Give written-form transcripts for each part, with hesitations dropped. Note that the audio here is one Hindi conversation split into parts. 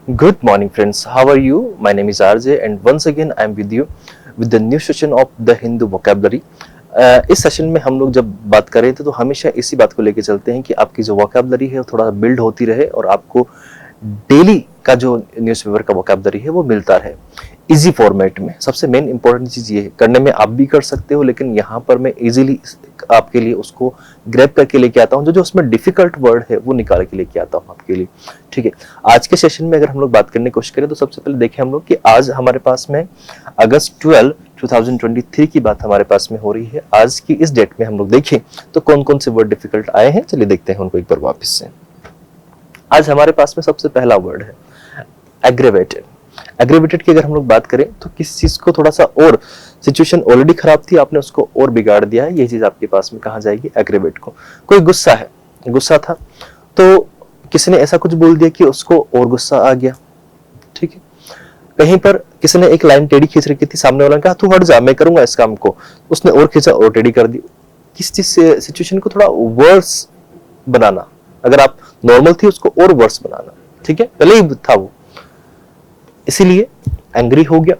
Good morning, friends. How are you? My name is RJ, and once again, I am with you with the new session of the Hindu vocabulary. इस सेशन में हम लोग जब बात करें तो हमेशा इसी बात को लेके चलते हैं कि आपकी जो वोकैबुलरी है वो थोड़ा बिल्ड होती रहे और आपको डेली का जो न्यूज़पेपर का वोकैबुलरी है वो मिलता रहे इजी फॉर्मेट में। सबसे मेन इंपॉर्टेंट चीज़ ये है, करने में आप भी कर सकते हो, लेकिन यहाँ पर मैं इजीली आपके लिए उसको ग्रैब करके लेके आता हूँ। जो जो उसमें डिफिकल्ट वर्ड है वो निकाल के लेके आता हूँ आपके लिए। ठीक है, आज के सेशन में अगर हम लोग बात करने की कोशिश करें तो सबसे पहले देखें हम लोग कि आज हमारे पास में अगस्त 12 2023 की बात हमारे पास में हो रही है। आज की इस डेट में हम लोग देखें तो कौन कौन से वर्ड डिफिकल्ट आए हैं, चलिए देखते हैं उनको एक बार वापस से। आज हमारे पास में सबसे पहला वर्ड है एग्रेवेटेड। एग्रेवेटेड की अगर हम लोग बात करें तो किस चीज को थोड़ा सा और सिचुएशन ऑलरेडी खराब थी, आपने उसको और बिगाड़ दिया है, ये चीज आपके पास में कहा जाएगी एग्रेवेट को। कोई गुस्सा है, गुस्सा था तो किसी ने ऐसा कुछ बोल दिया कि उसको और गुस्सा आ गया। ठीक है, कहीं पर किसी ने एक लाइन टेढ़ी खींच रखी थी, सामने वाला ने कहा तू हट जा मैं करूंगा इस काम को, उसने और खींचा और टेढ़ी कर दी। किस चीज से सिचुएशन को थोड़ा वर्स बनाना, अगर आप नॉर्मल थी उसको और वर्स बनाना। ठीक है, पहले ही था वो, इसीलिए एंग्री हो गया,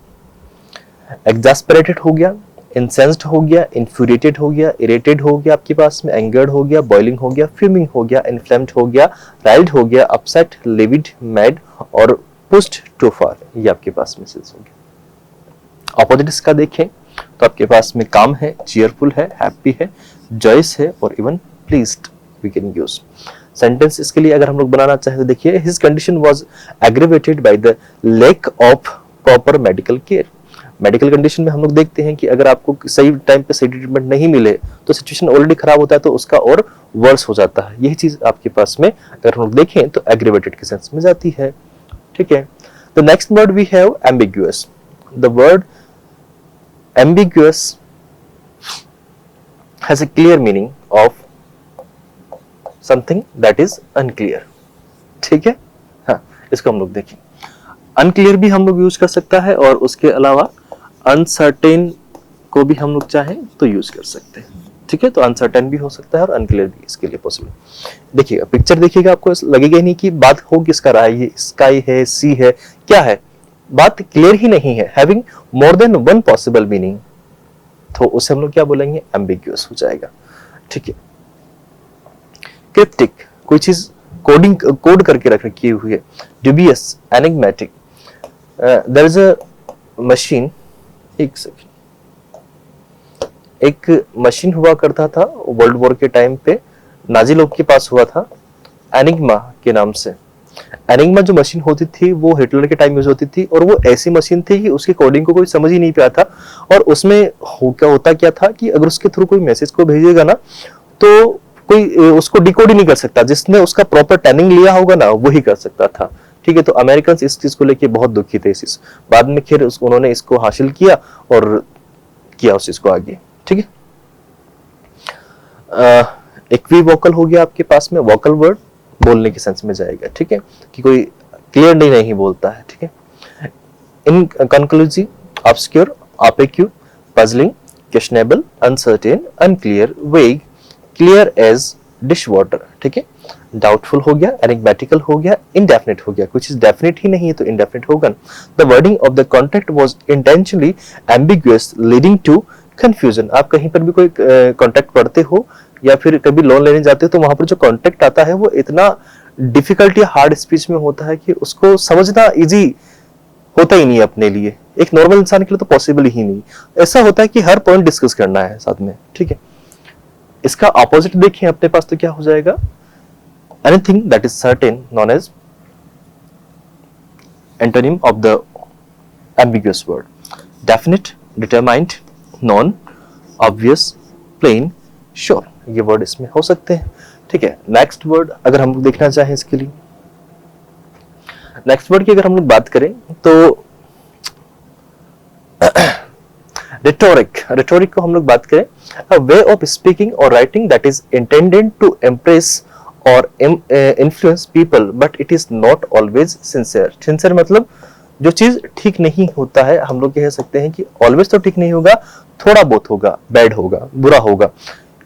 एग्जास्परेटेड हो गया, इंसेंस्ड हो गया, इन्फ्यूरिएटेड हो गया, इरिटेड हो गया, आपके पास में एंगर्ड हो गया, बॉइलिंग हो गया, फ्यूमिंग हो गया, इन्फ्लेम्ड हो गया, राइल्ड हो गया, अपसेट, लिविड, मैड और पुश्ड टू फार, ये आपके पास में सेंस हो गया। ऑपोजिट इसका देखें तो आपके पास में काम है, चीयरफुल है, हैप्पी है, जॉयस है और even pleased we can use. Sentence इसके लिए अगर हम लोग बनाना चाहे तो देखिए, his condition was aggravated by the lack of proper medical care. Medical condition में हम लोग देखते हैं कि अगर आपको सही टाइम पे सही ट्रीटमेंट नहीं मिले तो सिचुएशन ऑलरेडी खराब होता है, तो उसका और वर्स हो जाता है। यही चीज आपके पास में अगर हम लोग देखें तो एग्रेवेटेड के सेंस में जाती है। ठीक है, the next word we have ambiguous. The word ambiguous has a clear meaning of something that is unclear. ठीक है, हाँ, इसको हम लोग देखें। अनक्लियर भी हम लोग यूज कर सकता है और उसके अलावा अनसर्टेन को भी हम लोग चाहें तो यूज कर सकते हैं। ठीक है, तो अनसर्टेन भी हो सकता है और अनक्लियर भी इसके लिए पॉसिबल। देखिएगा, पिक्चर देखिएगा, आपको लगेगा ही नहीं कि बात हो किसका रहा है, ये स्काई है, सी है, क्या है, बात क्लियर ही नहीं है। Having more than one possible meaning, तो उसे हम लोग क्या बोलेंगे, एम्बिग्युअस हो जाएगा। ठीक है, क्रिप्टिक, कोई चीज कोड करके रख रखी हुई है। Dubious, enigmatic. There is a machine, एक सेकंड, एक मशीन हुआ करता था वर्ल्ड वॉर के टाइम पे, नाजी लोग के पास हुआ था, एनिग्मा के नाम से। एनिग्मा जो मशीन होती थी वो हिटलर के टाइम यूज होती थी और वो ऐसी मशीन थी कि उसकी कोडिंग को कोई समझ ही नहीं पाया था। और उसमें होता क्या था कि अगर उसके थ्रू कोई मैसेज को भेजेगा ना तो कोई उसको डिकोड ही नहीं कर सकता, जिसने उसका प्रॉपर ट्रेनिंग लिया होगा ना वही कर सकता था। ठीक है, तो अमेरिकन इस चीज को लेके बहुत दुखी थे। इस बाद में फिर उन्होंने इसको हासिल किया और किया उस चीज को आगे। ठीक है, इक्विवोकल हो गया आपके पास में, वोकल वर्ड बोलने के सेंस में जाएगा। ठीक है, कि कोई क्लियरली नहीं बोलता है। ठीक है, inconclusive, obscure, opaque, puzzling, questionable, uncertain, unclear, vague, clear as dish water. ठीक है, डाउटफुल हो गया, एनिग्मेटिकल हो गया, इंडेफिनिट हो गया, कुछ डेफिनेट ही नहीं है तो इंडेफिनिट होगा। The wording of the contact was intentionally ambiguous leading to confusion. आप कहीं पर भी कोई कॉन्टेक्ट पढ़ते हो या फिर कभी लोन लेने जाते हो तो वहां पर जो कॉन्टेक्ट आता है वो इतना डिफिकल्ट या हार्ड स्पीच में होता है कि उसको समझना इजी होता ही नहीं है अपने लिए। एक नॉर्मल इंसान के लिए तो पॉसिबल ही नहीं। ऐसा होता है कि हर पॉइंट डिस्कस करना है साथ में। ठीक है, इसका ऑपोजिट देखें अपने पास तो क्या हो जाएगा, anything that is certain known as antonym of the ambiguous word. Definite, determined, known, obvious, plain, sure, ये वर्ड इसमें हो सकते हैं। ठीक है, नेक्स्ट वर्ड अगर हम लोग देखना चाहें इसके लिए, नेक्स्ट वर्ड की अगर हम लोग बात करें तो रेटोरिक को हम लोग बात करें, a way of speaking or writing that is intended to impress or influence people but it is not always sincere मतलब जो चीज ठीक नहीं होता है, हम लोग कह सकते हैं कि ऑलवेज तो ठीक नहीं होगा, थोड़ा बहुत होगा, बैड होगा, बुरा होगा।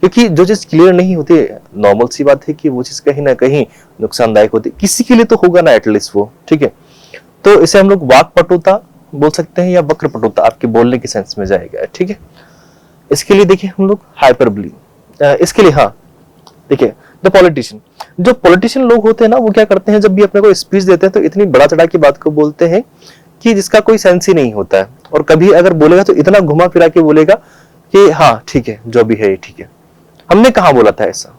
क्योंकि जो चीज क्लियर नहीं होती, नॉर्मल सी बात है कि वो चीज कहीं ना कहीं नुकसानदायक होती, किसी के लिए तो होगा ना एटलीस्ट वो। ठीक है, तो इसे हम लोग वाक्पटुता बोल सकते हैं या वक्रपटुता, आपके बोलने के सेंस में जाएगा, ठीक है। इसके लिए देखिए हम लोग हाइपरबली, इसके लिए हाँ देखिए द पॉलिटिशियन, जो पॉलिटिशियन लोग होते हैं ना, वो क्या करते हैं जब भी अपने को स्पीच देते हैं तो इतनी बड़ा चढ़ा की बात को बोलते हैं कि जिसका कोई सेंस ही नहीं होता है, और कभी अगर बोलेगा तो इतना घुमा फिरा के बोलेगा कि हाँ ठीक है जो भी है ये ठीक है, हमने कहाँ बोला था ऐसा,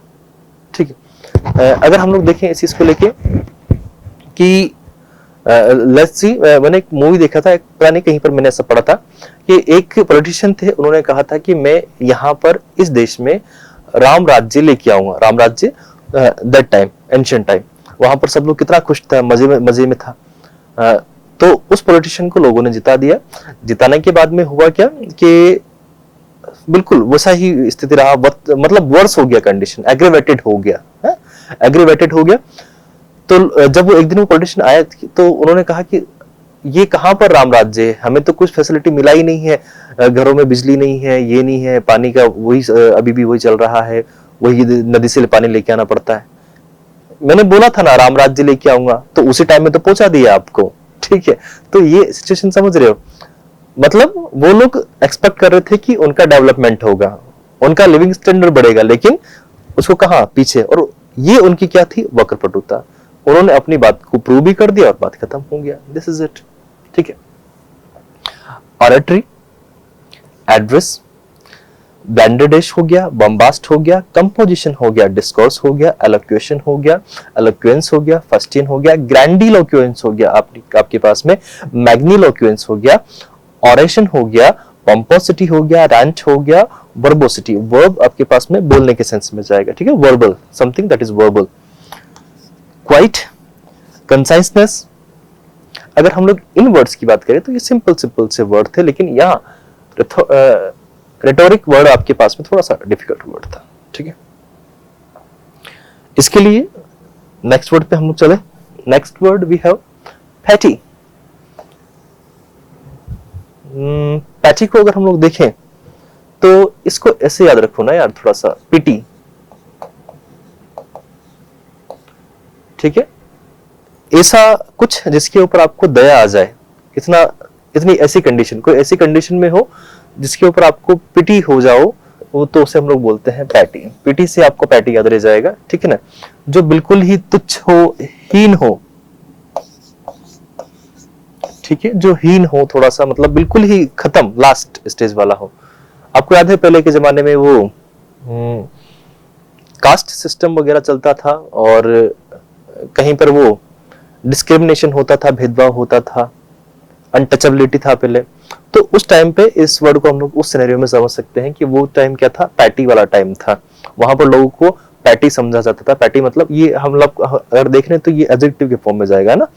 ठीक है। अगर हम लोग देखें इस चीज को लेके कि लेट्स सी, मैंने एक मूवी देखा था, एक पता नहीं कहीं पर मैंने ऐसा पढ़ा था कि एक पॉलिटिशियन थे, उन्होंने कहा था कि मैं यहाँ पर इस देश में राम राज्य लेके आऊंगा, राम राज्य दैट टाइम एंशिएंट टाइम, वहां पर सब लोग कितना खुश था, मजे में था। तो उस पॉलिटिशियन को लोगों ने जिता दिया। जिताने के बाद में हुआ क्या कि बिल्कुल वैसा ही स्थिति रहा, मतलब वर्स हो गया कंडीशन, एग्रेवेटेड हो गया, एग्रेवेटेड हो गया। तो जब वो एक दिन वो पॉलिटिशियन आया तो उन्होंने कहा कि ये कहाँ पर राम राज्य है, हमें तो कुछ फैसिलिटी मिला ही नहीं है, घरों में बिजली नहीं है, ये नहीं है, पानी का वही अभी भी वही चल रहा है, वही नदी से पानी लेके आना पड़ता है। मैंने बोला था ना राम राज्य लेके आऊंगा, तो उसी टाइम में तो पहुंचा दिया आपको, ठीक है। तो ये सिचुएशन समझ रहे हो, मतलब वो लोग एक्सपेक्ट कर रहे थे कि उनका डेवलपमेंट होगा, उनका लिविंग स्टैंडर्ड बढ़ेगा, लेकिन उसको कहा पीछे, और ये उनकी क्या थी, वक्रपटुता। उन्होंने अपनी बात को प्रूव भी कर दिया और बात खत्म हो गया, दिस इज इट, ठीक है। ऑरेटरी, एड्रेस, ब्लेंडरडेश हो गया, बम्बास्ट हो गया, कंपोजिशन हो गया, डिस्कोर्स हो गया, एलोक्यूशन हो गया, एलोक्वेंस हो गया, फस्टियन हो गया, ग्रैंडिलोक्वेंस हो गया, आपके पास में मैग्निलोक्वेंस हो गया, ऑरेशन हो गया, पंपोसिटी हो गया, रैंट हो गया, वर्बोसिटी, वर्ब आपके पास में बोलने के सेंस में जाएगा, ठीक है, verbal, something that is verbal. Quite, conciseness, अगर हम लोग इन वर्ड्स की बात करें तो ये सिंपल से वर्ड थे, लेकिन यहाँ रेटोरिक वर्ड आपके पास में थोड़ा सा डिफिकल्ट वर्ड था, ठीक है। इसके लिए नेक्स्ट वर्ड पे हम लोग चले। Next word we have petty. Petty को अगर हम लोग देखें तो इसको ऐसे याद रखो ना यार, थोड़ा सा पिटी, ठीक है, ऐसा कुछ जिसके ऊपर आपको दया आ जाए, इतनी ऐसी कंडीशन, कोई ऐसी कंडीशन में हो जिसके ऊपर आपको पिटी हो जाओ, वो तो उसे हम लोग बोलते हैं पैटी। पिटी से आपको पैटी याद रह जाएगा, ठीक है ना, जो बिल्कुल ही तुच्छ हो, हीन हो, ठीक है, जो हीन हो, थोड़ा सा मतलब बिल्कुल ही खत्म, लास्ट स्टेज वाला हो। आपको याद है पहले के जमाने में वो कास्ट सिस्टम वगैरह चलता था, और कहीं पर वो डिस्क्रिमिनेशन होता था, भेदभाव होता था, अनटचेबिलिटी था पहले। तो उस टाइम पे इस वर्ड को हम लोग उस सिनेरियो में समझ सकते हैं कि वो टाइम क्या था, पैटी वाला टाइम था। वहां पर लोगों को पैटी समझा जाता था। पैटी मतलब ये हम लोग अगर देख रहे हैं तो ये एडजेक्टिव के फॉर्म में जाएगा ना,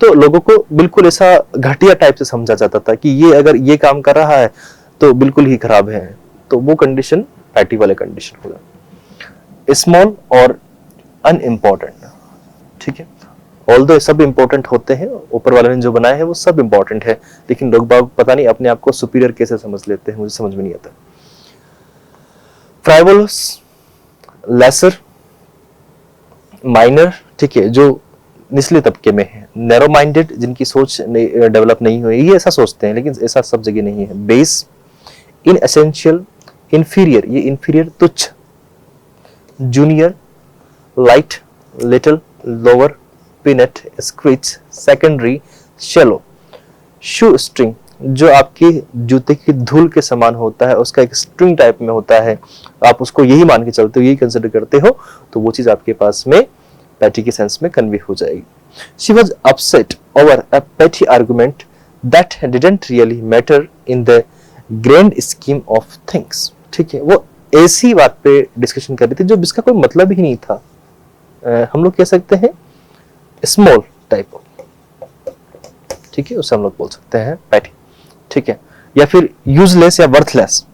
तो लोगों को बिल्कुल ऐसा घटिया टाइप से समझा जाता था कि ये अगर ये काम कर रहा है तो बिल्कुल ही खराब है, तो वो कंडीशन पैटी वाले कंडीशन होगा। स्मॉल और अनइम्पोर्टेंट, ठीक है, ऑल्दो सब इंपॉर्टेंट होते हैं, ऊपर वाले ने जो बनाया है वो सब इंपॉर्टेंट है, लेकिन लोग बाग पता नहीं अपने आप को सुपीरियर कैसे समझ लेते हैं, मुझे समझ में नहीं आता। फ्राइवोलस, लेसर, माइनर, ठीक है, जो निचले तबके में है। नैरो माइंडेड, जिनकी सोच डेवलप नहीं हुई, ये ऐसा सोचते हैं, लेकिन ऐसा सब जगह नहीं है। बेस, इन एसेंशियल, इंफीरियर, ये इंफीरियर तुच्छ। Junior, light, little, lower, peanut, screech, secondary, shallow. Shoestring, जो आपके जूते की धूल के समान होता है, उसका एक स्ट्रिंग टाइप में होता है, आप उसको यही मान के चलते हो, यही कंसिडर करते हो, तो वो चीज आपके पास में पैटी के सेंस में कन्वे हो जाएगी। She was upset over a petty argument that didn't really matter in the grand scheme of things, ठीक है, वो ऐसी बात पे डिस्कशन कर रही थी जो जिसका कोई मतलब ही नहीं था। हम लोग कह सकते हैं स्मॉल टाइप ऑफ, ठीक है, उसे हम लोग बोल सकते हैं पैटी, ठीक है, या फिर यूजलेस या वर्थलेस।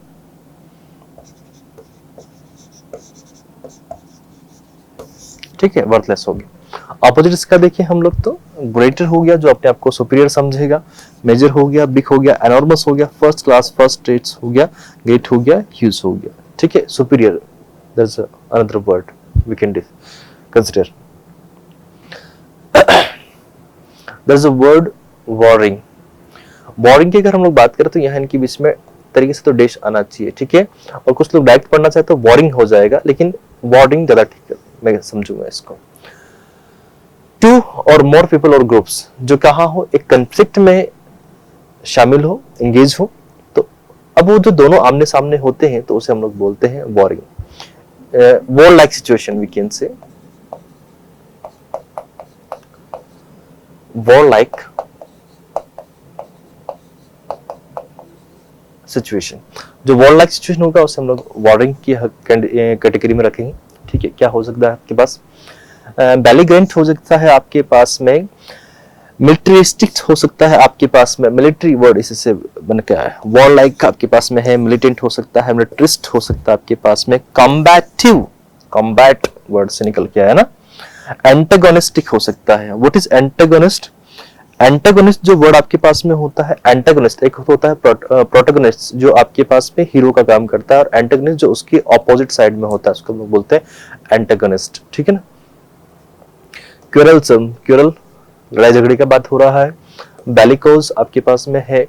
ठीक है, वर्थलेस हो गया। ऑपोजिट इसका देखिए हम लोग तो ग्रेटर हो गया, जो अपने आप को सुपीरियर समझेगा। मेजर हो गया, बिग हो गया, एनॉर्मस हो गया, फर्स्ट क्लास, फर्स्ट रेट्स हो गया, ग्रेट हो गया, ह्यूज हो गया, ठीक है, superior, there is another word we can consider. There's a word warring. Warring की अगर हम लोग बात करें तो यहाँ इनके बीच में तरीके से तो डैश आना चाहिए, ठीक है। और कुछ लोग डायरेक्ट पढ़ना चाहे तो वॉरिंग हो जाएगा, लेकिन वॉर्डिंग ज्यादा ठीक है, मैं समझूंगा इसको। टू और मोर पीपल और ग्रुप्स, जो कहाँ हो, एक कंफ्लिक्ट में शामिल हो, एंगेज हो, तो अब वो जो दोनों आमने सामने होते हैं तो उसे हम लोग बोलते हैं warring. War like situation we can say, war like situation. जो वॉर लाइक सिचुएशन होगा उसे हम लोग वॉरिंग की कैटेगरी में रखेंगे, ठीक है। क्या हो सकता है आपके पास, बेलिग्रेंट हो सकता है आपके पास में, मिलिट्रिस्टिक हो सकता है आपके पास में, मिलिट्री वर्ड इसी से बन के आया है। वॉर लाइक आपके पास में है, मिलिटेंट हो सकता है, मिलिट्रिस्ट हो सकता है आपके पास में, कॉम्बैटिव, कॉम्बैट वर्ड से निकल के आया ना। एंटागोनिस्टिक हो सकता है। What is antagonist? एंटागोनिस्ट जो वर्ड आपके पास में होता है, एंटागोनिस्ट एक होता है प्रोटोगोनिस्ट जो आपके पास में हीरो का काम करता है, और एंटागोनिस्ट जो उसकी ऑपोजिट साइड में होता है उसको हम लोग बोलते हैं एंटागोनिस्ट, ठीक है ना। क्यूरलसम, क्यूरल लड़ाई झगड़े का बात हो रहा है। बेलिकोज आपके पास में है,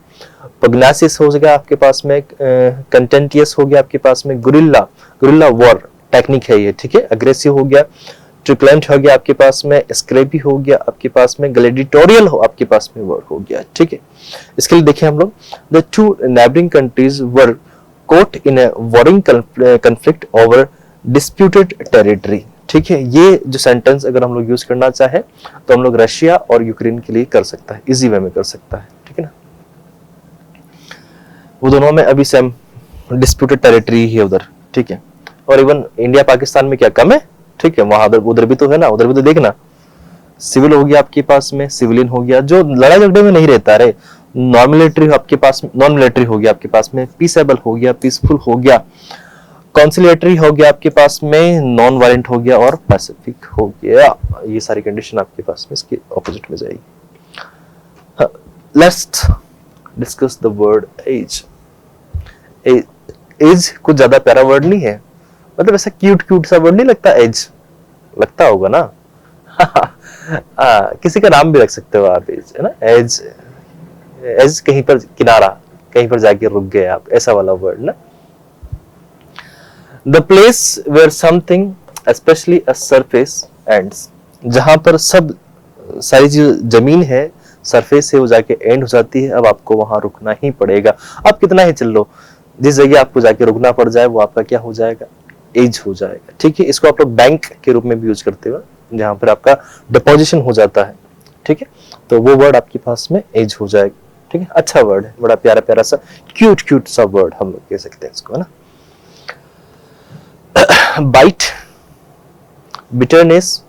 पग्नासिस हो गया आपके पास में, कंटेंटियस हो गया आपके पास में, गुरिल्ला, गुरिल्ला वॉर टेक्निक है ये, ठीक है। अग्रेसिव हो गया, ट्रिक्लेंट हो गया आपके पास में, स्क्रेपी हो गया आपके पास में, ग्लैडिटोरियल हो आपके पास में वर्ड हो गया, ठीक है। इसके लिए देखिए हम लोग, the two neighbouring countries were caught in a warring conflict over disputed territory, ठीक है। ये जो सेंटेंस अगर हम लोग यूज करना चाहे तो हम लोग रशिया और यूक्रेन के लिए कर सकता है, इजी वे में कर सकता है, ठीक है ना। वो दोनों में अभी सेम डिस्प्यूटेड टेरिटरी ही है उधर, ठीक है। और इवन इंडिया पाकिस्तान में क्या कम है, ठीक है। वहां उधर भी तो है ना, उधर भी तो देखना, सिविल हो गया आपके पास में, सिविलियन हो गया, जो लड़ाई झगड़े में नहीं रहता रे, नॉन मिलिट्री आपके पास, नॉन मिलिट्री हो गया आपके पास में, पीसेबल हो गया, पीसफुल हो गया, कॉन्सिलेटरी हो गया आपके पास में, नॉन वायलेंट हो गया, और पैसिफिक हो गया। ये सारी कंडीशन आपके पास में इसके ऑपोजिट में जाएगी। Let's discuss the word edge. Edge कुछ ज्यादा प्यारा वर्ड नहीं है, मतलब ऐसा क्यूट क्यूट सा वर्ड नहीं लगता एज, लगता होगा ना। किसी का नाम भी रख सकते हो आप, एज है ना, एज, एज कहीं पर किनारा, कहीं पर जाके रुक गए आप, ऐसा वाला वर्ड ना। The place where something especially a surface ends, जहां पर सब सारी जो जमीन है सरफेस से वो जाके एंड हो जाती है, अब आपको वहां रुकना ही पड़ेगा। आप कितना ही चल लो, जिस जगह आपको जाके रुकना पड़ जाए वो आपका क्या हो जाएगा, एज हो जाएगा, ठीक है। इसको आप लोग बैंक के रूप में भी यूज करते हो, जहां पर आपका डिपोजिशन हो जाता है, ठीक है। तो वो वर्ड आपके पास में एज हो जाएगा, ठीक है। अच्छा वर्ड है, बड़ा प्यारा प्यारा सा क्यूट क्यूट सा वर्ड हम लोग कह सकते हैं इसको, है ना। बाइट, बिटरनेस,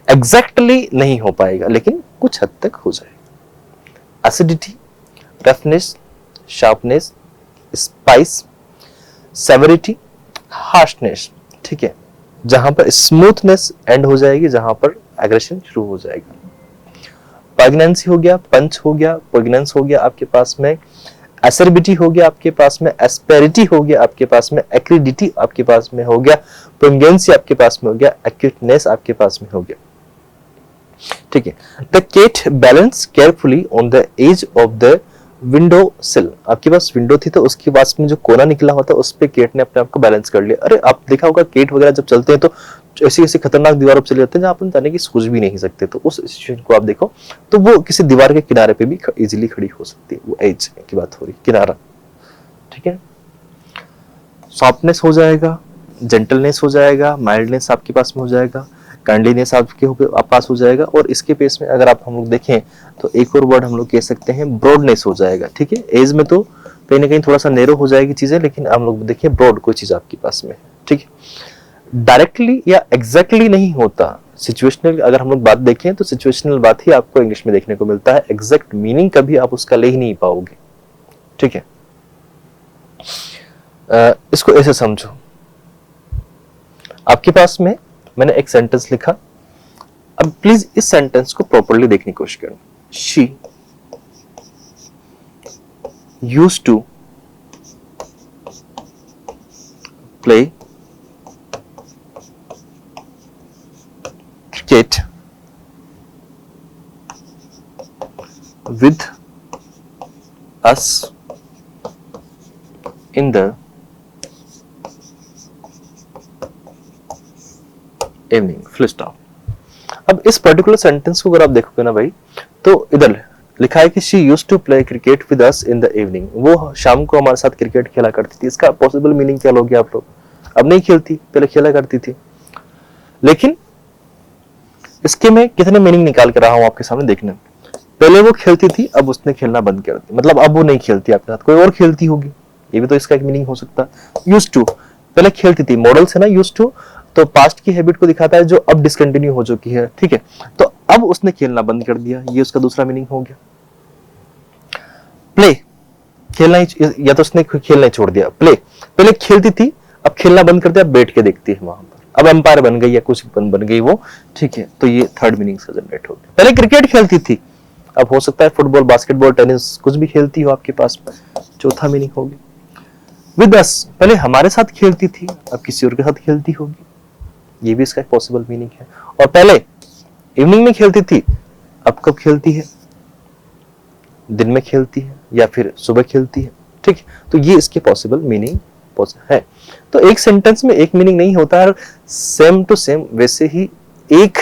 एग्जैक्टली नहीं हो पाएगा लेकिन कुछ हद तक हो जाएगा। Acidity, roughness, sharpness, spice, severity, harshness, ठीक है। जहां पर स्मूथनेस एंड हो जाएगी, जहां पर एग्रेशन शुरू हो जाएगा। प्रेगनेंसी हो गया, पंच हो गया, प्रेगनेंस हो गया आपके पास में, एसरबिटी हो गया आपके पास में, एस्पेरिटी हो गया आपके पास में, एक्रिडिटी आपके पास में हो गया, प्रोंगेंसी आपके पास में हो गया, एक्यूटनेस आपके पास में हो गया, ठीक है। The cat balance carefully on the edge of the window sill, आपके पास विंडो थी तो उसके पास में जो कोना निकला होता है उस पे केट ने अपने आप को बैलेंस कर लिया। अरे आप देखा होगा केट वगैरह जब चलते हैं तो ऐसी ऐसी खतरनाक दीवारों पर चले जाते हैं जहां अपन जाने की सोच भी नहीं सकते, तो उस सिचुएशन को आप देखो तो वो किसी दीवार के किनारे पे भी इजीली खड़ी हो सकती है, वो एज की बात हो रही, किनारा, ठीक है। सॉफ्टनेस हो जाएगा, जेंटलनेस हो जाएगा, माइल्डनेस आपके पास में हो जाएगा, काइंडलीनेस आपके पास हो जाएगा, और इसके पेस में अगर आप हम लोग देखें तो एक और वर्ड हम लोग कह सकते हैं ब्रॉडनेस हो जाएगा, ठीक है। एज में तो कहीं ना कहीं थोड़ा सा नैरो हो जाएगी चीजें, लेकिन हम लोग देखिए ब्रॉड कोई चीज आपके पास में, ठीक है। डायरेक्टली या एग्जैक्टली नहीं होता, सिचुएशनल अगर हम लोग बात देखें तो सिचुएशनल बात ही आपको इंग्लिश में देखने को मिलता है, एग्जैक्ट मीनिंग कभी आप उसका ले ही नहीं पाओगे, ठीक है। इसको ऐसे समझो, आपके पास में मैंने एक सेंटेंस लिखा, अब प्लीज इस सेंटेंस को प्रॉपर्ली देखने की कोशिश करना। She used to play cricket with us in the evening, full stop। अब इस पर्टिकुलर सेंटेंस को अगर आप देखोगे ना भाई, तो इधर लिखा है कि she used to play cricket with us in the evening, वो शाम को हमारे साथ क्रिकेट खेला करती थी। इसका पॉसिबल मीनिंग क्या लोगे आप लोग? अब नहीं खेलती, पहले खेला करती थी। लेकिन इसके मैं कितने मीनिंग निकाल कर रहा हूं आपके सामने देखने। पहले वो खेलती थी, अब उसने खेलना बंद कर दिया, मतलब अब वो नहीं खेलती आपके साथ, कोई और खेलती होगी, ये भी तो इसका एक मीनिंग हो सकता है। यूज्ड टू, पहले खेलती थी, मॉडल से ना यूज्ड टू, तो पास्ट की हैबिट को दिखाता है जो अब डिसकंटिन्यू हो चुकी है, ठीक है। तो अब उसने खेलना बंद कर दिया, ये उसका दूसरा मीनिंग हो गया। प्ले, खेलना ही, या तो उसने खेलना ही छोड़ दिया। प्ले, पहले खेलती थी, अब खेलना बंद कर दिया, बैठ के देखती है वहां पर, अब एम्पायर बन गई या कुछ बन गई वो, ठीक है। तो ये थर्ड मीनिंग से जनरेट हो गया। पहले क्रिकेट खेलती थी, अब हो सकता है फुटबॉल, बास्केटबॉल, टेनिस कुछ भी खेलती हो आपके पास, चौथा मीनिंग हो गया। विद अस, पहले हमारे साथ खेलती थी, अब किसी और के साथ खेलती होगी, ये भी इसका एक पॉसिबल मीनिंग है। और पहले इवनिंग में खेलती थी, अब कब खेलती है? दिन में खेलती है या फिर सुबह खेलती है, ठीक है। तो ये इसके पॉसिबल मीनिंग है। तो एक सेंटेंस में एक मीनिंग नहीं होता है, सेम टू सेम वैसे ही एक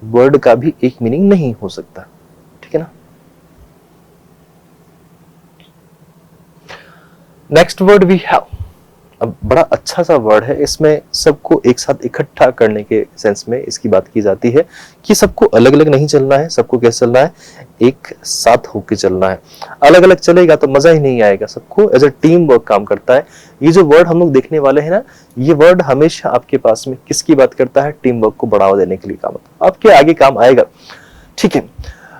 वर्ड का भी एक मीनिंग नहीं हो सकता, ठीक है ना। नेक्स्ट वर्ड वी हैव, अब बड़ा अच्छा सा वर्ड है, इसमें सबको एक साथ इकट्ठा करने के सेंस में इसकी बात की जाती है कि सबको अलग अलग नहीं चलना है, सबको कैसे चलना है, एक साथ होकर चलना है। अलग अलग चलेगा तो मजा ही नहीं आएगा, सबको एज अ टीम वर्क काम करता है। ये जो वर्ड हम लोग देखने वाले हैं ना, ये वर्ड हमेशा आपके पास में किसकी बात करता है? टीम वर्क को बढ़ावा देने के लिए काम आता है, आपके आगे काम आएगा, ठीक है।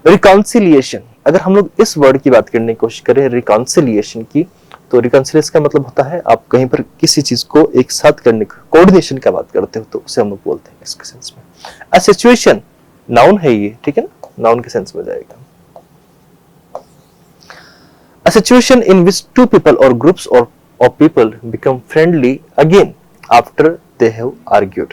रिकॉन्सिलिएशन, अगर हम लोग इस वर्ड की बात करने की कोशिश करें रिकॉन्सिलिएशन की, तो रिकॉन्सिलिएशन का मतलब होता है आप कहीं पर किसी चीज को एक साथ करने का, कोऑर्डिनेशन का बात करते हो, तो उसे हम लोग बोलते हैं इसके सेंस में। अ सिचुएशन, नाउन है ये, ठीक है ना, नाउन के सेंस में जाएगा। A situation in which two people और groups of people become friendly again after they have argued.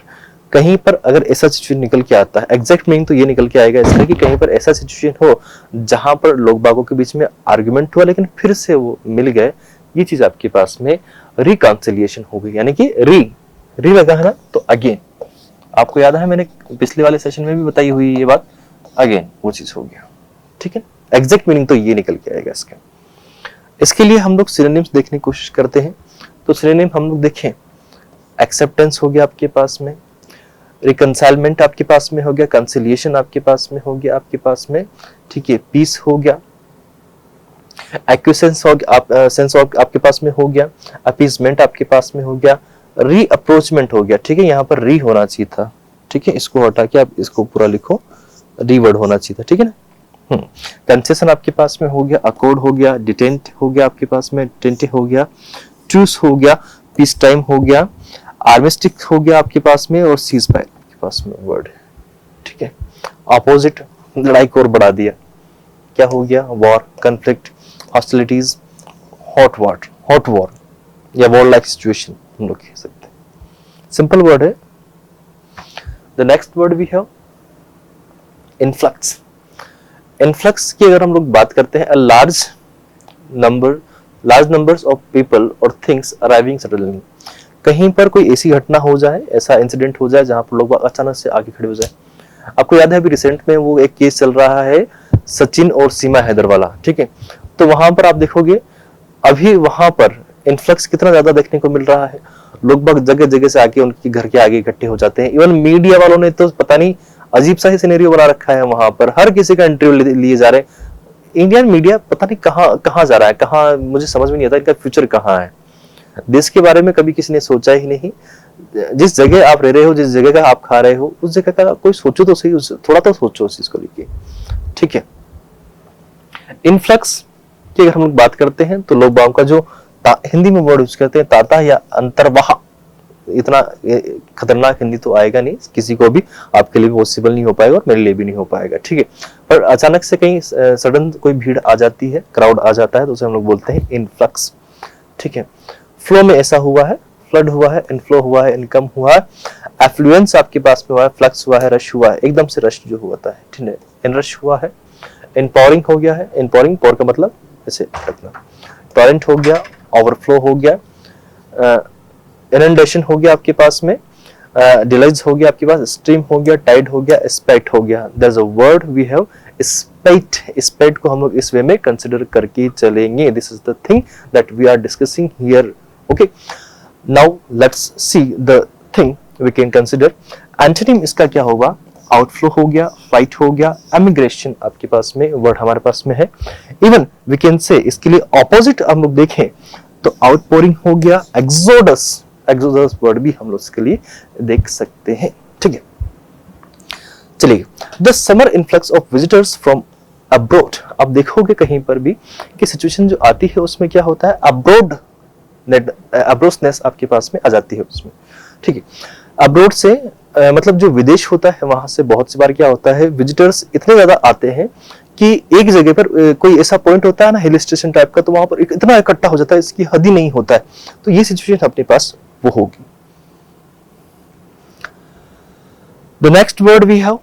कहीं पर अगर ऐसा सिचुएशन निकल के आता है, एग्जैक्ट मीनिंग तो ये निकल के आएगा इसका कि कहीं पर ऐसा सिचुएशन हो जहां पर लोग बागों के बीच में आर्गुमेंट हुआ लेकिन फिर से वो मिल गए, ये चीज आपके पास में रिकॉन्सिलिएशन हो गई, यानी कि री लगा है ना, तो अगेन, आपको याद है मैंने पिछले वाले सेशन में भी बताई हुई ये बात, अगेन वो चीज हो गया, ठीक है। एग्जैक्ट मीनिंग तो ये निकल के आएगा इसका। इसके लिए हम लोग सिनोनिम्स देखने की कोशिश करते हैं, तो सिनोनिम हम लोग देखें, एक्सेप्टेंस हो गया आपके पास में, रिकंसाइलमेंट आपके पास में हो गया, कंसिलिएशन आपके पास में हो गया आपके पास में, ठीक है, पीस हो गया, एक्विसेंस हो गया, सेंस आपके पास में हो गया, अपीजमेंट आपके पास में हो गया, री अप्रोचमेंट हो गया, ठीक है। यहाँ पर री होना चाहिए था, ठीक है, इसको हटा के आप इसको पूरा लिखो, री वर्ड होना चाहिए था, ठीक है ना। कंसेशन आपके पास में हो गया, अकॉर्ड हो गया, डिटेंट हो गया आपके पास में, टेंटे हो गया, ट्रूस हो गया, पीस टाइम हो गया, आर्मिस्टिक हो गया आपके पास में, और सीज फायर आपके पास में वर्ड है, ठीक है। ऑपोजिट, लड़ाई को और बढ़ा दिया, क्या हो गया? War, conflict, hostilities, hot war या वॉर लाइक सिचुएशन हम लोग कह सकते हैं। सिंपल वर्ड है। The next word we have influx. Influx की अगर हम लोग बात करते हैं, लार्ज नंबर्स ऑफ पीपल और थिंग्स अराइविंग सडनली, कहीं पर कोई ऐसी घटना हो जाए, ऐसा इंसिडेंट हो जाए जहां पर लोग अचानक से आगे खड़े हो जाए। आपको याद है अभी रिसेंट में वो एक केस चल रहा है सचिन और सीमा हैदर वाला, ठीक है। तो वहां पर आप देखोगे अभी वहां पर इन्फ्लक्स कितना ज्यादा देखने को मिल रहा है, लोग बाग जगह जगह से आके उनके घर के आगे इकट्ठे हो जाते हैं। इवन मीडिया वालों ने तो पता नहीं अजीब सा ही सिनेरियो बना रखा है, वहां पर हर किसी का इंटरव्यू लिए जा रहे हैं। इंडियन मीडिया पता नहीं कहाँ जा रहा है, कहाँ, मुझे समझ में नहीं आता इनका फ्यूचर कहाँ है। देश के बारे में कभी किसी ने सोचा ही नहीं। जिस जगह आप रह रहे हो, जिस जगह का आप खा रहे हो, उस जगह का कोई सोचो तो सही, थोड़ा तो सोचो उस चीज को लेके, ठीक है। इनफ्लक्स की अगर हम लोग बात करते हैं तो लोग बाग का जो हिंदी में वर्ड यूज करते हैं ताता या अंतर्वाह, इतना खतरनाक हिंदी तो आएगा नहीं किसी को भी, आपके लिए भी पॉसिबल नहीं हो पाएगा और मेरे लिए भी नहीं हो पाएगा, ठीक है। पर अचानक से कहीं सडन कोई भीड़ आ जाती है, क्राउड आ जाता है, तो उसे हम लोग बोलते हैं इनफ्लक्स, ठीक है। फ्लो में ऐसा हुआ है, फ्लड हुआ है, इनफ्लो हुआ है, इनकम हुआ है, एफ्लुएंस आपके पास में हुआ है, फ्लक्स हुआ है, रश हुआ है, एकदम से रश जो हुआ है, ठीक है, इनरश हुआ है, इनपावरिंग हो गया है, इनपावरिंग पावर का मतलब ऐसे रखना, टॉरेंट हो गया, ओवरफ्लो हो गया, इनंडेशन हो गया आपके पास में, डिलाइज हो गया आपके पास, स्ट्रीम हो गया, टाइड हो गया, स्पैट हो गया। There is a word we have spat, spat को हम लोग इस वे में कंसिडर करके चलेंगे। This is the thing that we are discussing here. Okay, now let's see the thing we can consider. Antonym इसका क्या होगा? आउटफ्लो हो गया, फ्लाइट हो गया, एमिग्रेशन आपके पास में वर्ड हमारे पास में है। इवन वी कैन से इसके लिए ऑपोजिट हम लोग देखें तो आउटपोरिंग हो गया, एक्सोडस, एक्सोडस वर्ड भी हम लोग इसके लिए देख सकते हैं। ठीक है, चलिए, the summer influx of visitors from abroad. अब देखोगे कहीं पर भी कि सिचुएशन जो आती है उसमें क्या होता है, अब्रोड, अब्रोसनेस आपके पास में आ जाती है उसमें। ठीक है, अब्रोड से मतलब जो विदेश होता है वहां से बहुत सी बार क्या होता है, विजिटर्स इतने ज्यादा आते हैं कि एक जगह पर कोई ऐसा पॉइंट होता है ना हिल स्टेशन टाइप का, तो वहां पर इतना इकट्ठा हो जाता है, इसकी हद ही नहीं होता है। तो ये सिचुएशन अपने पास वो होगी। The next word we have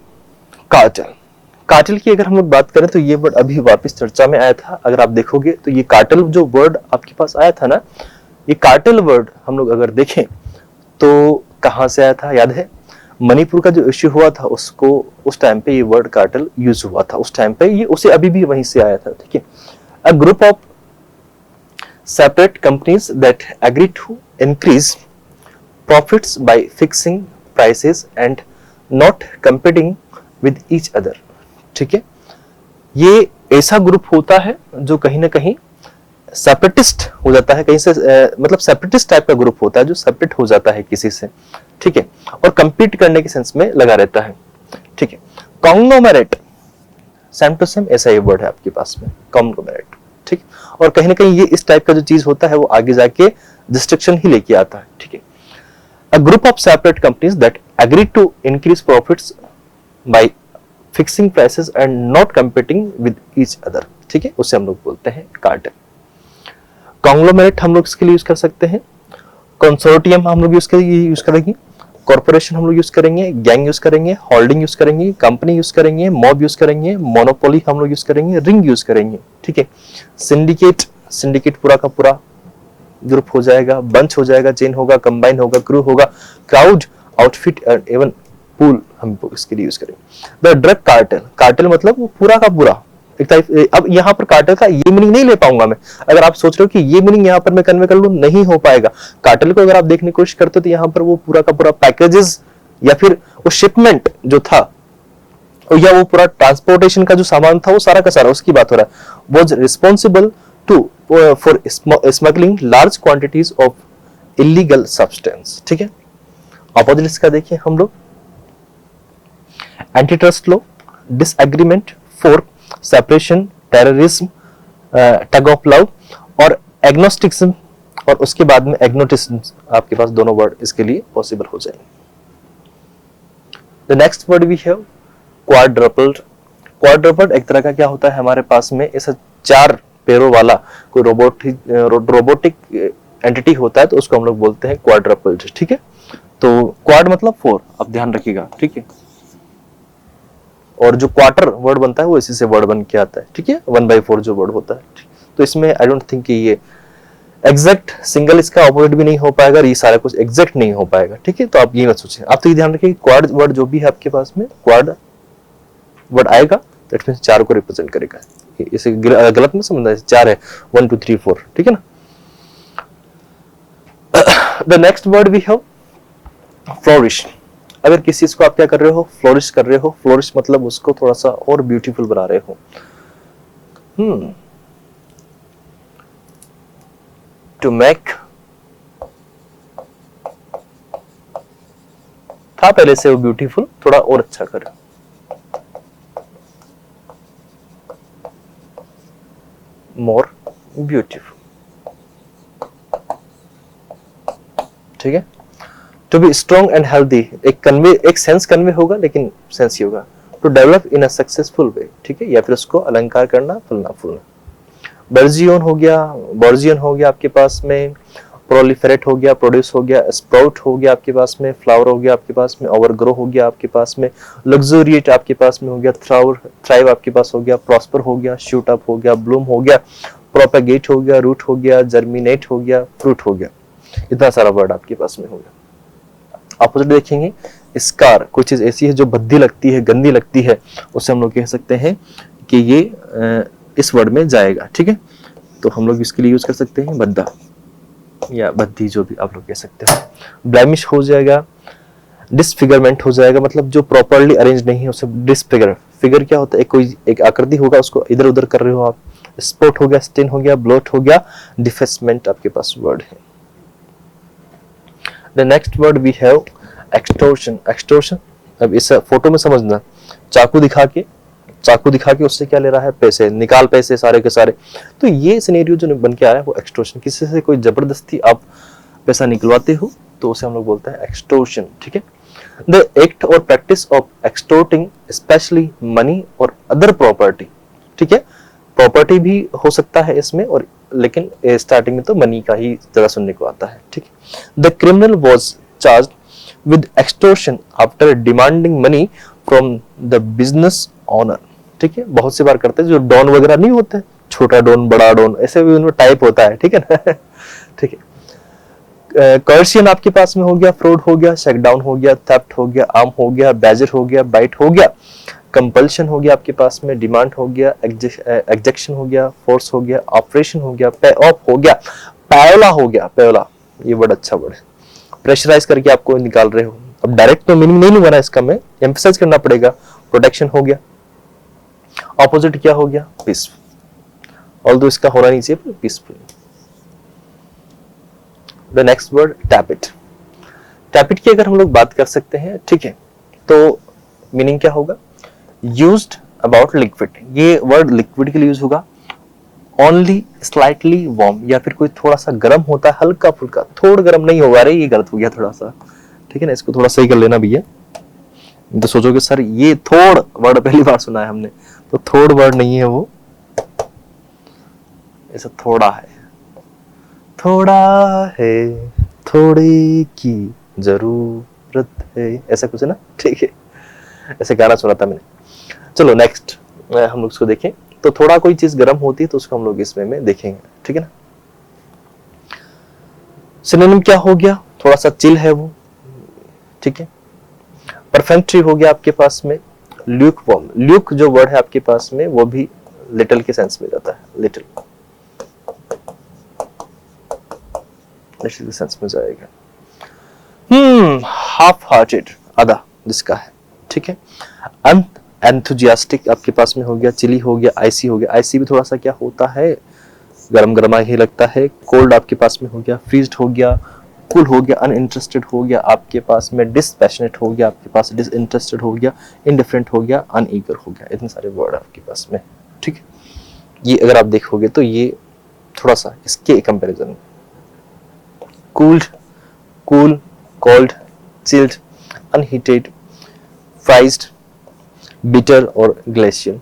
cartel. Cartel की अगर हम लोग बात करें तो ये वर्ड अभी वापस चर्चा में आया था। अगर आप देखोगे तो ये कार्टेल जो वर्ड आपके पास आया था ना, ये कार्टेल वर्ड हम लोग अगर देखें तो कहां से आया था, याद है? मणिपुर का जो इश्यू हुआ था उसको, उस टाइम पे ये वर्ड कार्टेल यूज हुआ था उस टाइम पे, ये उसे अभी भी वहीं से आया था। ठीक है, a group of separate companies that agree to increase profits by fixing prices and not competing with each other. ठीक है, ये ऐसा ग्रुप होता है जो कहीं ना कहीं सेपरेटिस्ट हो जाता है, कहीं से मतलब सेपरेटिस्ट टाइप का ग्रुप होता है जो सेपरेट हो जाता है किसी से। ठीक है, और कंपीट करने के सेंस में लगा रहता है। ठीक है, कॉन्ग्लोमेरेट, सेम टू सेम ऐसा ही वर्ड है आपके पास में, कॉन्ग्लोमेरेट। ठीक, और कहीं ना कहीं ये इस टाइप का जो चीज होता है वो आगे जाके डिस्ट्रक्शन ही लेके आता है। ठीक है, a group of separate companies that agree to increase profits by fixing prices and not competing with each other. ठीक है, उसे हम लोग बोलते हैं कार्टेल। कॉन्ग्लोमेरेट हम लोग इसके लिए यूज कर सकते हैं, कंसोर्टियम हम लोग यूज करेंगे, कॉर्पोरेशन हम लोग यूज करेंगे, गैंग यूज करेंगे, होल्डिंग यूज करेंगे, कंपनी यूज करेंगे, मॉब यूज करेंगे, मोनोपोली हम लोग यूज करेंगे, रिंग यूज करेंगे। ठीक है, सिंडिकेट, सिंडिकेट पूरा का पूरा ग्रुप हो जाएगा, बंच हो जाएगा, चेन होगा, कंबाइन होगा, क्रू होगा, क्राउड, आउटफिट, एवन पूल हम इसके लिए यूज करेंगे। द ड्रग कार्टेल, कार्टेल मतलब वो पूरा का पूरा एक टाइप। अब यहाँ पर कार्टेल का ये मीनिंग नहीं ले पाऊंगा मैं, अगर आप सोच रहे हो कि ये मीनिंग यहाँ पर मैं कन्वे कर लूं, नहीं हो पाएगा। कार्टेल को अगर आप देखने की कोशिश करते हो तो यहाँ पर वो पूरा का पूरा पैकेजेस या फिर वो शिपमेंट जो था या वो पूरा ट्रांसपोर्टेशन का जो सामान था वो सारा का सारा उसकी बात हो रहा है, was responsible to for smuggling large quantities of illegal substance. ठीक है, अपोजिट इसका देखिए हम लोग, anti trust law, disagreement, fork, separation, terrorism, tug of love और एग्नोस्टिक्सम, और उसके बाद में एग्नोटिज्म आपके पास दोनों वर्ड इसके लिए पॉसिबल हो जाएंगे। The next word we have quadruple. Quadruple एक तरह का क्या होता है हमारे पास में, ऐसा चार पैरों वाला कोई रोबोटिक एंटिटी होता है तो उसको हम लोग बोलते हैं क्वाड्रपल। ठीक है, तो क्वाड मतलब फोर, अब ध्यान रखिएगा। ठीक है, और जो क्वार्टर वर्ड बनता है वो इसी से वर्ड बन के आता है। ठीक है, 1/4 जो वर्ड होता है। तो इसमें आई डोंट थिंक कि ये एग्जैक्ट सिंगल इसका ऑपोजिट भी नहीं हो पाएगा, ये सारा कुछ एग्जैक्ट नहीं हो पाएगा। ठीक है, तो आप ये मत सोचिए, आप तो ये ध्यान रखिए क्वाड वर्ड जो भी है आपके पास में, क्वाड वर्ड आएगा दैट मींस चार को रिप्रेजेंट करेगा। इसे गलत मत समझना, चार है, 1 2 3 4। ठीक है ना। The next word we have flourish. अगर किसी चीज को आप क्या कर रहे हो, फ्लोरिश कर रहे हो, फ्लोरिश मतलब उसको थोड़ा सा और ब्यूटीफुल बना रहे हो। टू मेक, था पहले से वो ब्यूटीफुल, थोड़ा और अच्छा करो। More beautiful. ठीक है, to be strong and healthy, एक सेंस कन्वे होगा लेकिन सेंस ही होगा। To develop in a successful way. ठीक है, या फिर उसको अलंकार करना, फुलना फूलना। बर्जियन हो गया, बॉर्जियन हो गया आपके पास में, प्रोलिफेरेट हो गया, प्रोड्यूस हो गया, स्प्राउट हो गया आपके पास में, फ्लावर हो गया आपके पास में, ओवरग्रो हो गया आपके पास में, लग्जूरिएट आपके पास में हो गया, थ्राइव आपके पास हो गया, प्रॉस्पर हो गया, शूट अप हो गया, ब्लूम हो गया, प्रोपेगेट हो गया, रूट हो गया, जर्मिनेट हो गया, फ्रूट हो गया। इतना सारा वर्ड आपके पास में हो गया। अपोजिट देखेंगे, स्कार, कोई चीज ऐसी है जो भद्दी लगती है, गंदी लगती है, उसे हम लोग कह सकते हैं कि ये इस वर्ड में जाएगा। ठीक है, तो हम लोग इसके लिए यूज कर सकते हैं भद्दा या भद्दी, जो भी आप लोग कह सकते हो। ब्लैमिश हो जाएगा, डिसफिगरमेंट हो जाएगा, मतलब जो प्रॉपरली अरेंज नहीं है उसे डिसफिगर। फिगर क्या होता है, कोई एक आकृति होगा उसको इधर उधर कर रहे हो आप। स्पॉट हो गया, स्टेन हो गया, ब्लोट हो गया, डिफेसमेंट आपके पास वर्ड है। The next word we have extortion. Extortion, अब इस फोटो में समझना, चाकू दिखा के उससे क्या ले रहा है, पैसे, निकाल पैसे सारे के सारे। तो ये सिनेरियो जो बन के आया है वो एक्सटोर्शन, किसी से कोई जबरदस्ती आप पैसा निकलवाते हो तो उसे हम लोग बोलते हैं एक्सटोर्शन। ठीक है, द एक्ट और प्रैक्टिस ऑफ एक्सटोर्टिंग स्पेशली मनी और अदर प्रॉपर्टी। ठीक है, प्रॉपर्टी भी हो सकता है इसमें, और लेकिन स्टार्टिंग में तो मनी का ही ज्यादा सुनने को आता है। ठीक है, the criminal was charged with extortion after demanding money from the business honour. ठीक है, बहुत सी बार करते हैं, जो डॉन वगैरह नहीं होते, छोटा डॉन, बड़ा डॉन, ऐसे भी उनमें टाइप होता है। ठीक है ना। ठीक है, कर्शियन आपके पास में हो गया, फ्रॉड हो गया, शेकडाउन हो गया, थेफ्ट हो गया, आर्म हो गया, बैजर हो गया, बाइट हो गया, कंपल्शन हो गया आपके पास में, डिमांड हो गया, एग्जेक्शन हो गया, फोर्स हो गया, ऑपरेशन हो गया, पे ऑफ हो गया, पायोला हो गया। पायोला ये वर्ड अच्छा वर्ड है, प्रेशराइज करके आपको निकाल रहे हो। अब डायरेक्ट तो मीनिंग नहीं लूंगा ना इसका, मैं एम्फसाइज करना पड़ेगा। प्रोटेक्शन हो गया, ऑपोजिट क्या हो गया, पीसफुल, ऑल्दो इसका होना नहीं चाहिए, peaceful. The next word tappet. Tappet की अगर हम लोग बात कर सकते हैं, ठीक है, तो मीनिंग क्या होगा, यूज्ड अबाउट लिक्विड। ये वर्ड लिक्विड के लिए यूज होगा। ओनली स्लाइटली वार्म, या फिर कोई थोड़ा सा गर्म होता है, हल्का फुल्का, थोड़ा गर्म नहीं होगा। अरे ये गलत हो गया थोड़ा सा, ठीक है ना, इसको थोड़ा सही कर लेना भैया। तो सोचोगे सर ये थोड़ वर्ड पहली बार सुना है हमने, तो थोड़ वर्ड नहीं है वो, ऐसा थोड़ा है, थोड़ा है, थोड़े की जरूरत है, ऐसा कुछ है ना। ठीक है, ऐसे गाना सुना था मैंने। चलो नेक्स्ट हम लोग इसको देखें। तो थोड़ा कोई चीज गर्म होती है तो उसको हम लोग इसमें में देखेंगे। ठीक है ना। सिनोनिम क्या हो गया, थोड़ा सा चिल है वो। ठीक है, परफेक्टरी हो गया आपके पास में, ल्यूक वॉर्म। ल्यूक जो वर्ड है आपके पास में वो भी लिटिल के सेंस में जाता है, लिटिल के सेंस में जाएगा। हाफ हार्टेड, आधा जिसका है। ठीक है, एंथुजियास्टिक आपके पास में हो गया, चिली हो गया, आईसी हो गया। आईसी भी थोड़ा सा क्या होता है, गरम गरमा ही लगता है। कोल्ड आपके पास में हो गया, फ्रीज्ड हो गया, कूल हो गया, अनइंटरेस्टेड हो गया आपके पास में, डिसपैशनेट हो गया आपके पास, डिसइंटरेस्टेड हो गया, इंडिफरेंट हो गया, अनईगर हो गया। इतने सारे वर्ड आपके पास में। ठीक है, ये अगर आप देखोगे तो ये थोड़ा सा इसके कंपैरिजन में, cooled, cool, cold, chilled, unheated, frigid, bitter और ग्लेशियल।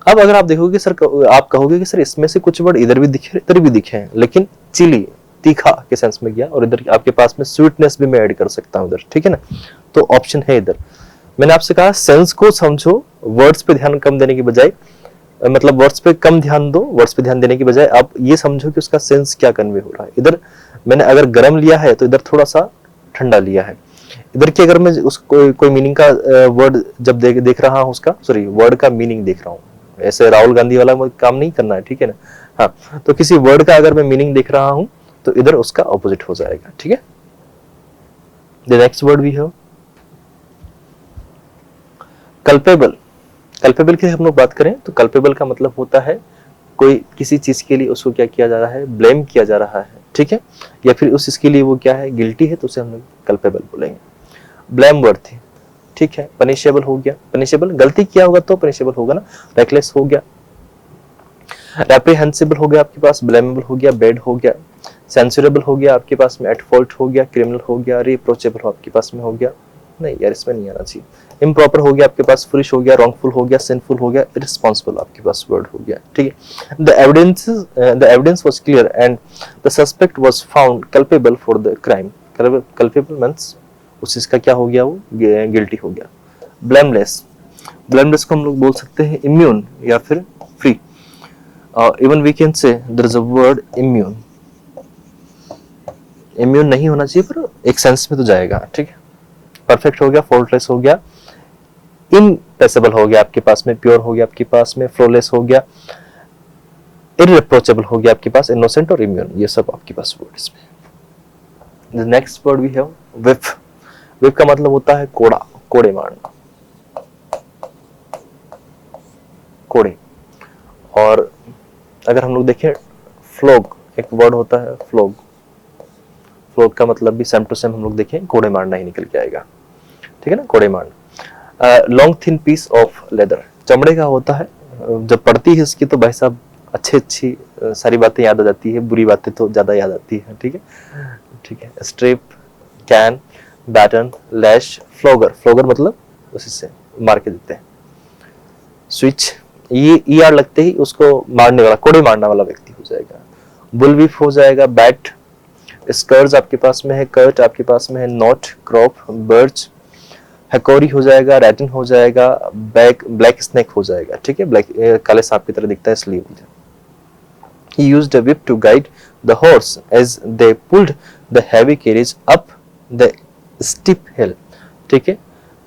अब अगर आप देखोगे सर, आप कहोगे कि सर इसमें से कुछ वर्ड इधर भी दिखे, इधर भी दिखे हैं, लेकिन चिली, तीखा के सेंस में गया, और इधर आपके पास में स्वीटनेस भी मैं ऐड कर सकता हूं इधर। ठीक है ना, तो ऑप्शन है इधर। मैंने आपसे कहा सेंस को समझो, वर्ड्स पे ध्यान कम देने की बजाय, मतलब वर्ड्स पे कम ध्यान दो, वर्ड्स पे ध्यान देने की बजाय आप ये समझो कि उसका सेंस क्या कन्वे हो रहा है। इधर मैंने अगर गर्म लिया है तो इधर थोड़ा सा ठंडा लिया है। इधर की अगर मैं उसको कोई मीनिंग का वर्ड जब देख रहा हूँ, उसका सॉरी वर्ड का मीनिंग देख रहा हूँ, ऐसे राहुल गांधी वाला काम नहीं करना है। ठीक है ना, हाँ, तो किसी वर्ड का अगर मैं मीनिंग देख रहा हूँ तो इधर उसका ऑपोजिट हो जाएगा। ठीक है, the next word we have culpable. Culpable की हम लोग बात करें तो कल्पेबल का मतलब होता है कोई किसी चीज के लिए उसको क्या किया जा रहा है, ब्लेम किया जा रहा है। ठीक है, या फिर उस चीज के लिए वो क्या है, गिल्टी है, तो उसे हम लोग कल्पेबल बोलेंगे। ब्लेम वर्थी, ठीक है, पनिशेबल हो गया, पनिशेबल गलती किया होगा तो पनिशेबल होगा ना, रेकलेस हो गया, रेप्रिहेंसिबल हो गया आपके पास, ब्लेमेबल हो गया, बैड हो गया, सेंसुरेबल हो गया आपके पास में, एट फॉल्ट हो गया, क्रिमिनल हो गया, रिप्रोचेबल हो आपके पास में हो गया, नहीं यार, इसमें नहीं आना चाहिए। इम्प्रॉपर हो गया आपके पास, फुलिश हो गया, रॉन्गफुल हो गया, सिंफुल हो गया, इररिस्पांसिबल आपके पास वर्ड हो गया, ठीक है। The evidence was clear and the suspect was found culpable for the crime. Culpable means उस चीज का क्या हो गया, वो गिल्टी हो गया। ब्लेमलेस, ब्लेमलेस को हम लोग बोल सकते हैं इम्यून या फिर free. Even we can say there is a word immune. Immune नहीं होना चाहिए पर एक सेंस में तो जाएगा, ठीक है। परफेक्ट हो गया, फॉल्टलेस हो गया, इनपेसेबल हो गया आपके पास में, प्योर हो गया आपके पास में, फ्लॉलेस हो गया, इररिप्रोचेबल हो गया आपके पास, इनोसेंट और इम्यून, ये सब आपके पास वर्ड्स में। The next word we have whiff. Whiff का मतलब होता है कोड़ा, कोड़े मारना, कोड़े। और अगर हम लोग देखें फ्लोग, एक वर्ड होता है फ्लोग। फ्लोग का मतलब भी सेम टू सेम हम लोग देखें कोड़े मारना ही निकल के आएगा, ठीक है ना, कोड़े मारना। Long thin piece of leather, चमड़े का होता है। जब पड़ती है इसकी तो भाई साहब अच्छी सारी बातें याद आ जाती है, बुरी बातें तो ज्यादा याद आती है, ठीक है, ठीक है। स्ट्रिप, कैन, बैटन, लैश, फ्लोगर। फ्लोगर मतलब उसी से मार के देते हैं। स्विच, ये ईआर लगते ही उसको मारने वाला, कोड़े मारने वाला व्यक्ति हो जाएगा। बुलविफ हो जाएगा, बैट। स्कर्ज आपके पास में है, कर्ट आपके पास में है, नॉट, क्रॉप, बर्च। हैकोरी हो जाएगा, रैटिन हो जाएगा, ब्लैक स्नेक हो जाएगा, ठीक है, ब्लैक काले सांप की तरह दिखता है इसलिए। He used a whip to guide the horse as they pulled the heavy carriage up the steep hill, ठीक है।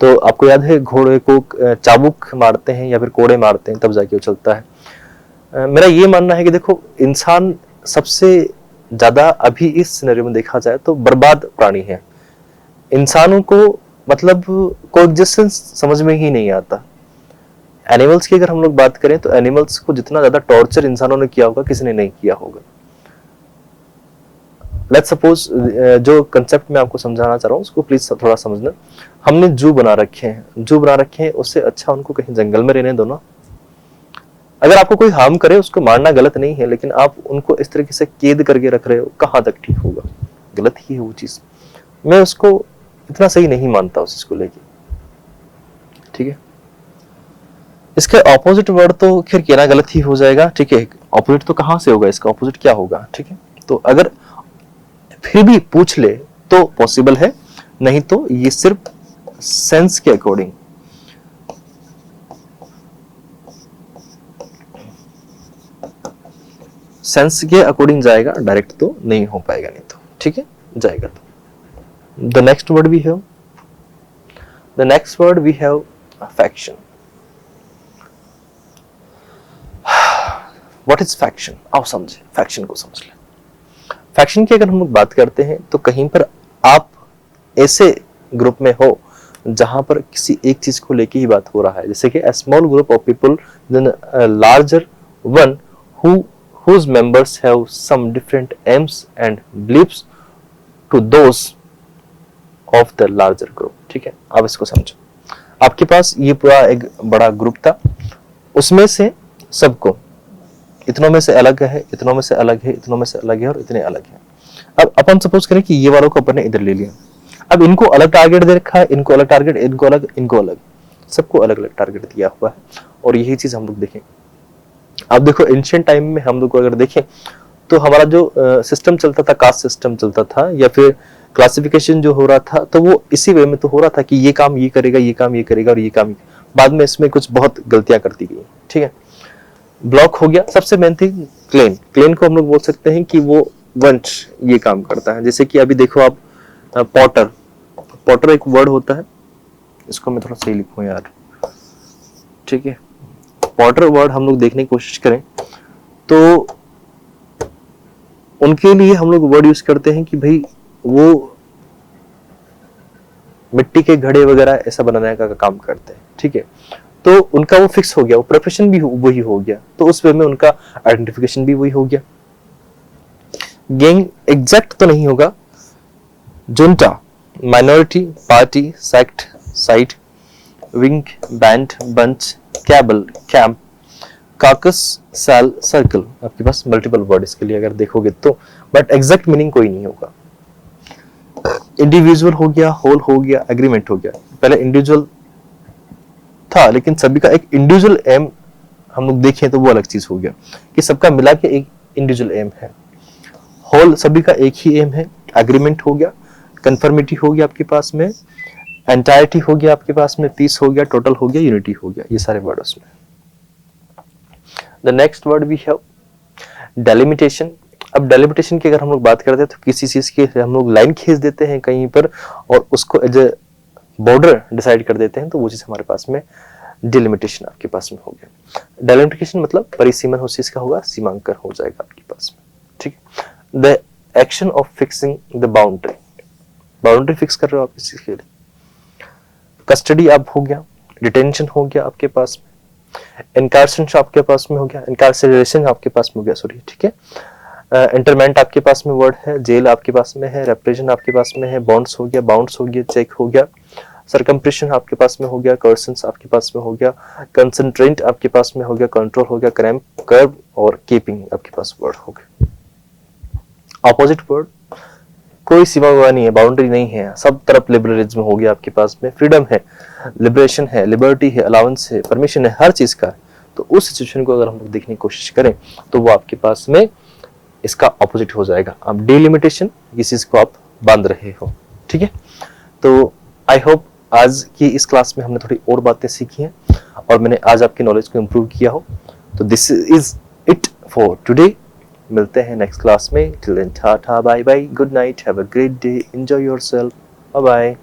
तो आपको याद है घोड़े को चाबुक मारते हैं या फिर कोड़े मारते हैं तब जाके वो चलता है। मेरा ये मानना है कि देखो इंसान सबसे ज्यादा अभी इस सिनेरियो में देखा जाए तो बर्बाद प्राणी है। इंसानों को मतलब कोएग्जिस्टेंस समझ में ही नहीं आता। एनिमल्स की अगर हम लोग बात करें तो एनिमल्स को जितना ज्यादा टॉर्चर इंसानों ने किया होगा किसी ने नहीं किया होगा। लेट्स सपोज, जो कंसेप्ट मैं आपको समझाना चाह रहा हूँ उसको प्लीज थोड़ा समझना। हमने जू बना रखे हैं, जू बना रखे हैं, उससे अच्छा उनको कहीं जंगल में रहने दो ना। अगर आपको कोई हार्म करे उसको मारना गलत नहीं है, लेकिन आप उनको इस तरीके से कैद करके रख रहे हो, कहाँ तक ठीक होगा, गलत ही है वो चीज। मैं उसको इतना सही नहीं मानता उस चीज को लेके, ठीक है। इसके ऑपोजिट वर्ड तो खैर कहना गलत ही हो जाएगा, ठीक है। ऑपोजिट तो कहां से होगा, इसका ऑपोजिट क्या होगा, ठीक है। तो अगर फिर भी पूछ ले तो पॉसिबल है, नहीं तो ये सिर्फ सेंस के अकॉर्डिंग, सेंस के अकॉर्डिंग जाएगा, डायरेक्ट तो नहीं हो पाएगा, नहीं तो ठीक है जाएगा। तो the next word we have, the next word we have faction. What is faction, आओ समझे, फैक्शन को समझ ले। फैक्शन की अगर हम लोग बात करते हैं तो कहीं पर आप ऐसे ग्रुप में हो जहां पर किसी एक चीज को लेके ही बात हो रहा है, जैसे कि a small group of people then a larger one whose members have some different aims and beliefs to those of the larger group, ठीक है। अब इसको समझो, आपके पास ये पूरा एक बड़ा ग्रुप था, उसमें से सबको इतनों में से अलग है, इतनों में से अलग है, इतनों में से अलग है और इतने अलग है। अब अपन सपोज करें कि ये वालों को अपन ने इधर ले लिया, अब इनको अलग टारगेट दे रखा है, इनको अलग टारगेट, इनको अलग, इनको अलग, सबको अलग अलग टारगेट दिया हुआ है। और यही चीज हम लोग देखें, अब देखो एंशिएंट टाइम में हम लोग को अगर देखें तो हमारा जो सिस्टम चलता था, कास्ट सिस्टम चलता था या फिर क्लासिफिकेशन जो हो रहा था, तो वो इसी वे में तो हो रहा था कि ये काम ये करेगा, ये काम ये करेगा और ये काम। बाद में इसमें कुछ बहुत गलतियां करती गई, ठीक है। ब्लॉक हो गया। सबसे मेन थिंग क्लेन, क्लेन को हम लोग बोल सकते हैं कि वो वंश ये काम करता है। जैसे कि अभी देखो आप पॉटर, पॉटर एक वर्ड होता है, इसको मैं थोड़ा सही लिखूं यार, ठीक है। पॉटर वर्ड हम लोग देखने की कोशिश करें तो उनके लिए हम लोग वर्ड यूज करते हैं कि भाई वो मिट्टी के घड़े वगैरह ऐसा बनाने का काम करते हैं, ठीक है। तो उनका वो फिक्स हो गया, वो प्रोफेशन भी वही हो गया, तो उस वे में उनका आइडेंटिफिकेशन भी वही हो गया। गैंग एग्जैक्ट तो नहीं होगा। Junta, minority, party, sect, side, wing, band, bunch, cabal, camp, caucus, cell, circle. आपके पास मल्टीपल वर्ड इसके लिए अगर देखोगे तो, बट एग्जैक्ट मीनिंग कोई नहीं होगा। इंडिविजुअल हो गया, होल हो गया, एग्रीमेंट हो गया। पहले इंडिविजुअल था लेकिन सभी का एक इंडिविजुअल एम हम लोग देखें तो वो अलग चीज हो गया कि सबका मिला के एक इंडिविजुअल एम है। होल सभी का एक ही एम है, एग्रीमेंट हो गया, कंफर्मिटी हो गया आपके पास में, एंटायरिटी हो गया आपके पास में, पीस हो गया, टोटल हो गया, यूनिटी हो गया, ये सारे वर्ड उसमें। The next word we have delimitation. अब डेलिमिटेशन की अगर हम लोग बात करते हैं तो किसी चीज की हम लोग लाइन खींच देते हैं कहीं पर और उसको एज ए बॉर्डर डिसाइड कर देते हैं, तो वो चीज हमारे पास में डिलिमिटेशन आपके पास में हो गया। डेलिमिटेशन मतलब परिसीमन उस चीज का होगा, सीमांकन हो जाएगा आपके पास में, ठीक है। The action of fixing the boundary, boundary fix कर रहे हो आप किसी के लिए। कस्टडी आप हो गया, डिटेंशन हो गया आपके पास में, इनकार्सरेशन आपके पास में हो गया, इनकार्सरेशन आपके पास में हो गया, सॉरी, ठीक है। इंटरमेंट आपके पास में वर्ड है, जेल आपके पास में है, रेप्रेशन आपके पास में है, बॉन्ड्स हो गया, बाउंड्स हो गया, चेक हो गया, सरकमप्रेशन आपके पास में हो गया, कर्सन्स आपके पास में हो गया, कंसंट्रेंट आपके पास में हो गया, कंट्रोल हो गया, क्रैम्प, कर्व और कीपिंग आपके पास वर्ड हो गया। ऑपोजिट वर्ड, कोई सीमा हुआ नहीं है, बाउंड्री नहीं है, सब तरफ लिबरलिज्म हो गया आपके पास में, फ्रीडम है, लिबरेशन है, लिबर्टी है, अलाउंस है, परमिशन है, हर चीज का। तो उस सिचुएशन को अगर हम लोग देखने की कोशिश करें तो वो आपके पास में इसका ऑपोजिट हो जाएगा। अब डिलिमिटेशन, किसी चीज को आप बांध रहे हो, ठीक है। तो आई होप आज की इस क्लास में हमने थोड़ी और बातें सीखी हैं और मैंने आज आपकी नॉलेज को इम्प्रूव किया हो। तो this is it for today. मिलते हैं नेक्स्ट क्लास में। Till then tata, bye bye, good night, have a great day, enjoy yourself, bye bye.